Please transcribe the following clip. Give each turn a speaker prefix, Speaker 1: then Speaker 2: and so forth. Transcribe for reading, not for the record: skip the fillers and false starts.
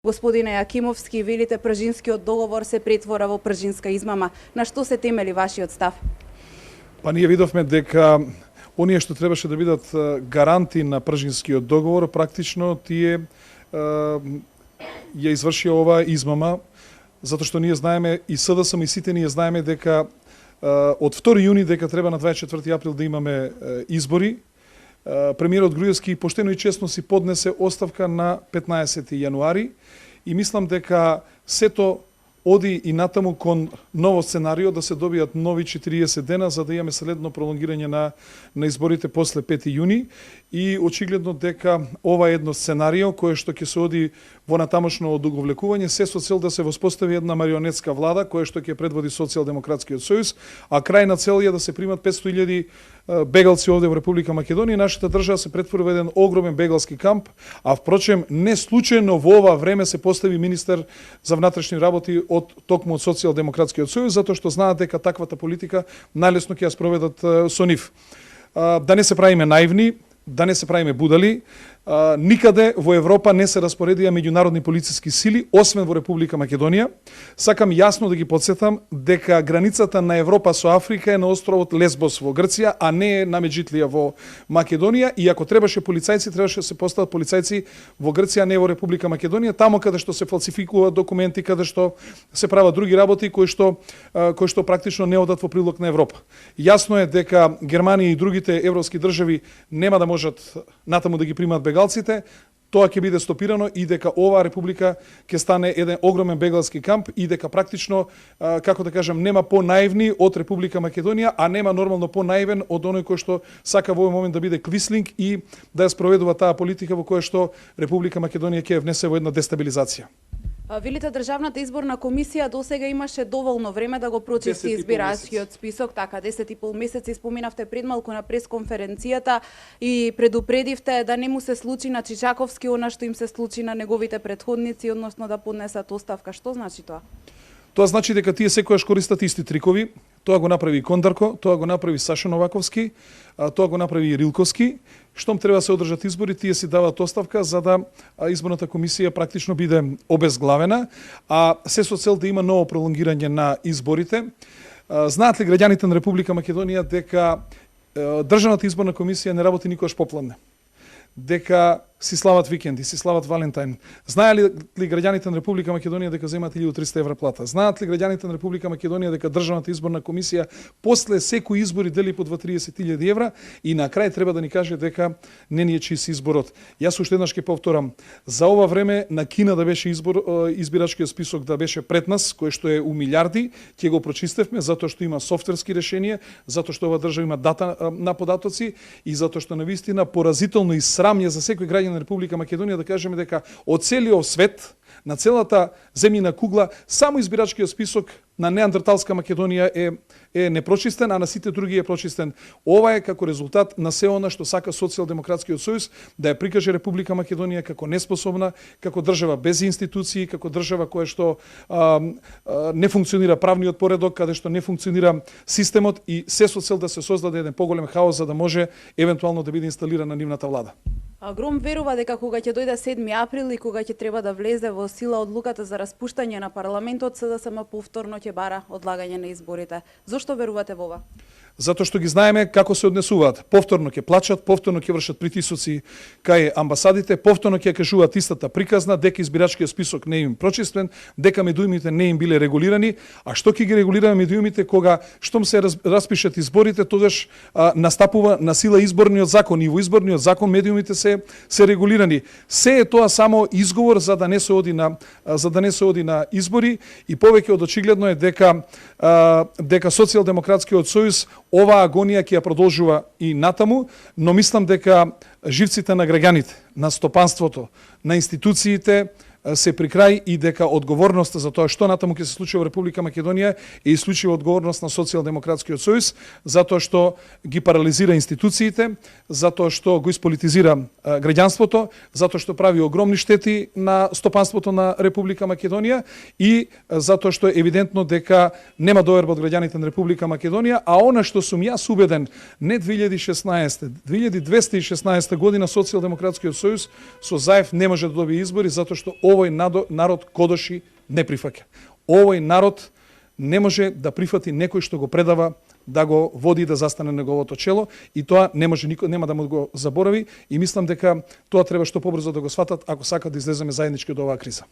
Speaker 1: Господине Јакимовски, велите пржинскиот договор се претвора во пржинска измама. На што се темели вашиот став?
Speaker 2: Па ние видовме дека оние што требаше да бидат гаранти на пржинскиот договор, практично тие ја извршија оваа измама, затоа што ние знаеме и СДСМ и сите ние знаеме дека од 2 јуни дека треба на 24 април да имаме избори. Премиерот Груевски поштено и честно си поднесе оставка на 15 јануари и мислам дека сето оди и натаму кон ново сценарио да се добијат нови 40 дена за да имаме следно пролонгирање на изборите после 5 јуни и очигледно дека ова е едно сценарио кое што ќе се оди во натамошно одуговлекување, се со цел да се воспостави една марионетска влада која што ќе предводи Социјалдемократскиот сојуз, а крајна цел е да се примат 500.000 бегалци овде во Република Македонија. Нашата држава се претвори во еден огромен бегалски камп, а впрочем не случајно во ова време се постави министер за внатрешни работи од токму од Социјалдемократскиот сојуз, затоа што знаат дека таквата политика најлесно ќе ја спроведат со нив. Да не се правиме наивни, да не се правиме будали, никаде во Европа не се распоредија меѓународни полициски сили, освен во Република Македонија. Сакам јасно да ги подсетам дека границата на Европа со Африка е на островот Лесбос во Грција, а не е на Меджитлија во Македонија. И ако требаше полицајци, требаше да се постават полицајци во Грција, не во Република Македонија, тамо каде што се фалсификуваат документи, каде што се прават други работи кои што практично не одат во прилог на Европа. Јасно е дека Германија и другите европски држави нема да можат натаму да ги примат бегалците, тоа ќе биде стопирано и дека оваа република ќе стане еден огромен бегалски камп и дека практично, како да кажам, нема понаивни од Република Македонија, а нема нормално понаивен од оној кој што сака во овој момент да биде квислинг и да ја спроведува таа политика во која што Република Македонија ќе внесе во една дестабилизација.
Speaker 1: Велите Државната изборна комисија досега имаше доволно време да го прочисти избирачкиот список, така 10,5 месеци споминавте пред малку на пресконференцијата и предупредивте да не му се случи на Чичаковски она што им се случи на неговите претходници, односно да поднесат оставка. Што значи тоа?
Speaker 2: Тоа значи дека тие секојаш користат исти трикови. Тоа го направи Кондарко, тоа го направи Саша Новаковски, тоа го направи и Рилковски. Штом треба да се одржат избори, тие си даваат оставка за да изборната комисија практично биде обезглавена, а се со цел да има ново пролонгирање на изборите. Знаат ли граѓаните на Република Македонија дека Државната изборна комисија не работи никогаш попладне? Дека си слават викенди, си слават Валентајн. Знаат ли граѓаните на Република Македонија дека земаат 1300 евра плата? Знаат ли граѓаните на Република Македонија дека Државната изборна комисија после секој избори дели по 20-30.000 евра и на крај треба да ни каже дека не ни е чист изборот? Јас уште еднаш ќе повторам, за ова време на Кина да беше избирачкиот список да беше пред нас, кој што е у милиарди, ќе го прочистевме затоа што има софтверски решенија, затоа што ова држава има дата на податоци и затоа што навистина поразително и срамње за секој граѓанин на Република Македонија да кажеме дека од целиот свет, на целата земјина кугла, само избирачкиот список на неандерталска Македонија е непрочистен, а на сите други е прочистен. Ова е како резултат на се она што сака Социјалдемократскиот сојуз да ја прикаже Република Македонија како неспособна, како држава без институции, како држава која што не функционира правниот поредок, каде што не функционира системот и се со цел да се создаде еден поголем хаос за да може евентуално да биде инсталирана нивната влада.
Speaker 1: Гром верува дека кога ќе дојде 7 април и кога ќе треба да влезе во сила одлуката за распуштање на парламентот, СДСМ повторно ќе бара одлагање на изборите. Зошто верувате во ова?
Speaker 2: Затоа што ги знаеме како се однесуваат. Повторно ќе плачат, повторно ќе вршат притисоци кај амбасадите, повторно ќе кажуваат истата приказна дека избирачкиот список не им прочистен, дека медиумите не им биле регулирани, а што ќе ги регулираме медиумите кога штом се распишат изборите, тогаш настапува на сила изборниот закон и во изборниот закон медиумите се регулирани. Се е тоа само изговор за да не се оди на избори и повеќе од очигледно е дека Социјалдемократскиот сојуз оваа агонија ќе ја продолжува и натаму, но мислам дека живците на граѓаните, на стопанството, на институциите се при крај и дека одговорноста за тоа што натаму ќе се случи во Република Македонија е исклучива одговорност на Социјалдемократскиот сојуз, затоа што ги парализира институциите, затоа што го исполитизира граѓанството, затоа што прави огромни штети на стопанството на Република Македонија и затоа што е евидентно дека нема доверба од граѓаните на Република Македонија, а она што сум јас убеден, не 2016, 2216 година Социјалдемократскиот сојуз со ЗАЕФ не може да добие избори затоа што ова овој народ кодоши не прифаќа. Овој народ не може да прифати некој што го предава да го води и да застане на неговото чело, и тоа не може никој, нема да му го заборави, и мислам дека тоа треба што побрзо да го сватат ако сакат да излеземе заеднички од оваа криза.